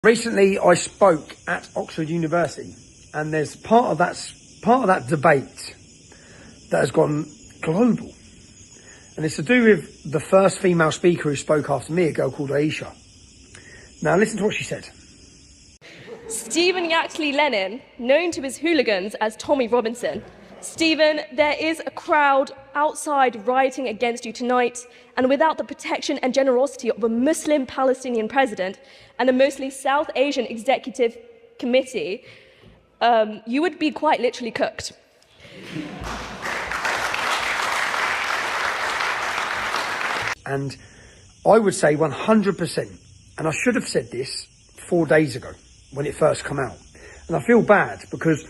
Recently, I spoke at Oxford University, and there's part of that debate that has gone global, and it's to do with the first female speaker who spoke after me, a girl called Aisha. Now, listen to what she said. Stephen Yaxley Lennon, known to his hooligans as Tommy Robinson. Stephen, there is a crowd outside rioting against you tonight, and without the protection and generosity of a Muslim Palestinian president and a mostly South Asian executive committee, you would be quite literally cooked. And I would say 100%, and I should have said this 4 days ago when it first came out. And I feel bad because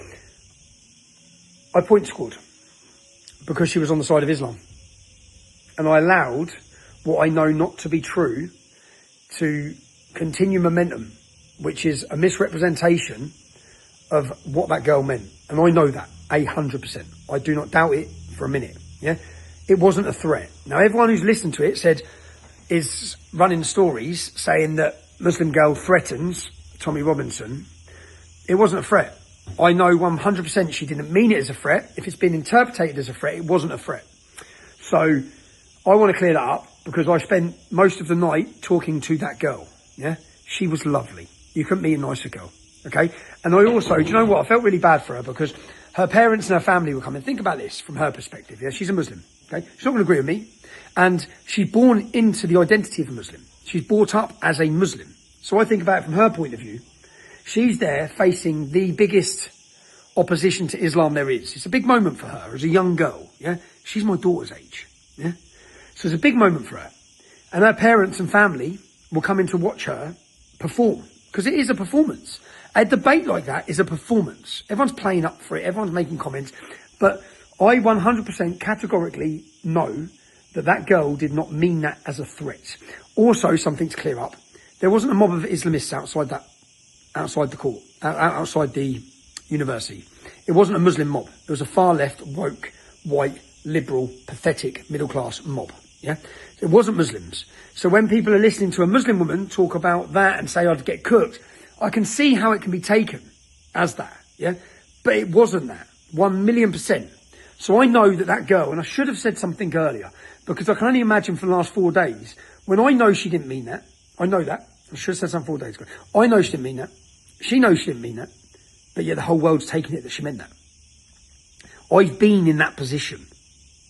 I point scored because she was on the side of Islam. And I allowed what I know not to be true to continue momentum, which is a misrepresentation of what that girl meant. And I know that 100%. I do not doubt it for a minute. Yeah, it wasn't a threat. Now, everyone who's listened to it is running stories saying that Muslim girl threatens Tommy Robinson. It wasn't a threat. I know 100% she didn't mean it as a threat. If it's been interpreted as a threat, it wasn't a threat. So I want to clear that up because I spent most of the night talking to that girl. Yeah, she was lovely. You couldn't meet a nicer girl. Okay. And I also, do you know what? I felt really bad for her because her parents and her family were coming. Think about this from her perspective. Yeah, she's a Muslim. Okay, she's not going to agree with me, and she's born into the identity of a Muslim. She's brought up as a Muslim. So I think about it from her point of view. She's there facing the biggest opposition to Islam there is. It's a big moment for her as a young girl. Yeah, she's my daughter's age. Yeah, so it's a big moment for her, and her parents and family will come in to watch her perform because it is a performance. A debate like that is a performance. Everyone's playing up for it. Everyone's making comments, but I 100% categorically know that that girl did not mean that as a threat. Also, something to clear up: there wasn't a mob of Islamists outside the university. It wasn't a Muslim mob. It was a far left, woke, white, liberal, pathetic, middle class mob. Yeah, it wasn't Muslims. So when people are listening to a Muslim woman talk about that and say I'd get cooked, I can see how it can be taken as that. Yeah, but it wasn't that. 1,000,000%. So I know that girl, and I should have said something earlier, because I can only imagine for the last 4 days, when I know she didn't mean that, I know that, I should have said something 4 days ago, I know she didn't mean that, she knows she didn't mean that, but yet the whole world's taking it that she meant that. I've been in that position,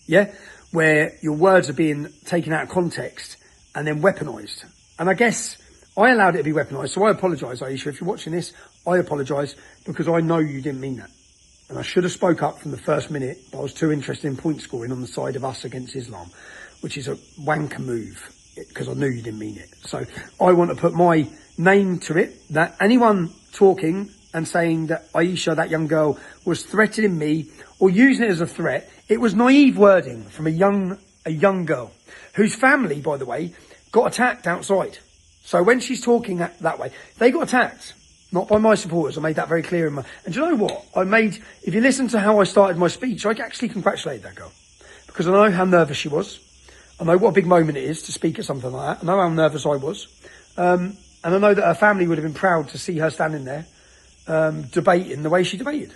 yeah, where your words are being taken out of context and then weaponised. And I guess I allowed it to be weaponised, so I apologise, Aisha, if you're watching this, I apologise, because I know you didn't mean that. And I should have spoke up from the first minute, but I was too interested in point scoring on the side of us against Islam, which is a wanker move, because I knew you didn't mean it. So I want to put my name to it, that anyone talking and saying that Aisha, that young girl, was threatening me or using it as a threat, it was naive wording from a young girl, whose family, by the way, got attacked outside. So when she's talking that way, they got attacked. Not by my supporters. I made that very clear and do you know what? If you listen to how I started my speech, I actually congratulated that girl. Because I know how nervous she was. I know what a big moment it is to speak at something like that. I know how nervous I was. And I know that her family would have been proud to see her standing there, debating the way she debated.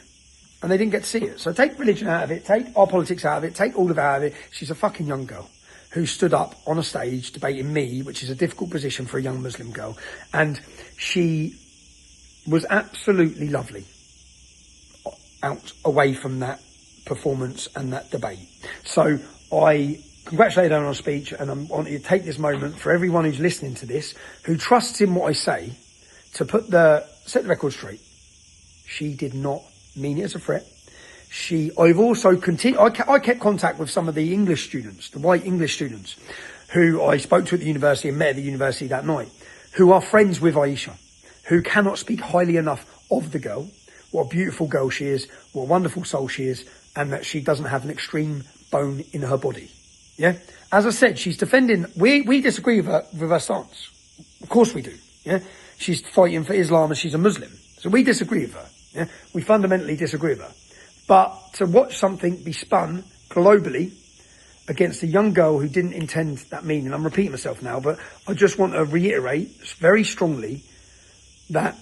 And they didn't get to see it. So take religion out of it, take our politics out of it, take all of it out of it. She's a fucking young girl who stood up on a stage debating me, which is a difficult position for a young Muslim girl. And she was absolutely lovely away from that performance and that debate. So I congratulate her on her speech, and I want you to take this moment for everyone who's listening to this, who trusts in what I say, to set the record straight. She did not mean it as a threat. I've also continued, I kept contact with some of the English students, the white English students, who I spoke to at the university and met at the university that night, who are friends with Aisha, who cannot speak highly enough of the girl, what a beautiful girl she is, what a wonderful soul she is, and that she doesn't have an extreme bone in her body. Yeah? As I said, she's defending, we disagree with her stance. Of course we do. Yeah? She's fighting for Islam and she's a Muslim. So we disagree with her. Yeah? We fundamentally disagree with her. But to watch something be spun globally against a young girl who didn't intend that meaning, I'm repeating myself now, but I just want to reiterate very strongly, that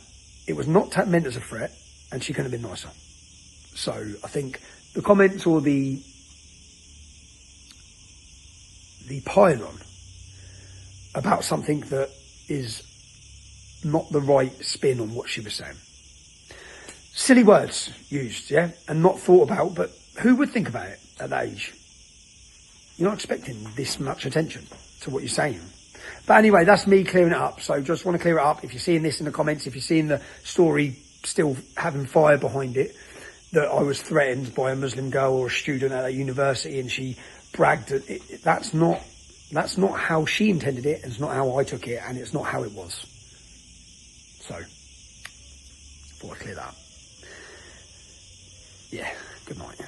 it was not meant as a threat, and she couldn't have been nicer. So I think the comments or the pile-on about something that is not the right spin on what she was saying. Silly words used, yeah, and not thought about, but who would think about it at that age? You're not expecting this much attention to what you're saying. But anyway, that's me clearing it up. So just want to clear it up. If you're seeing this in the comments, if you're seeing the story still having fire behind it, that I was threatened by a Muslim girl or a student at a university and she bragged, that's not how she intended it, and it's not how I took it, and it's not how it was. So, thought I'd clear that up. Yeah, good night.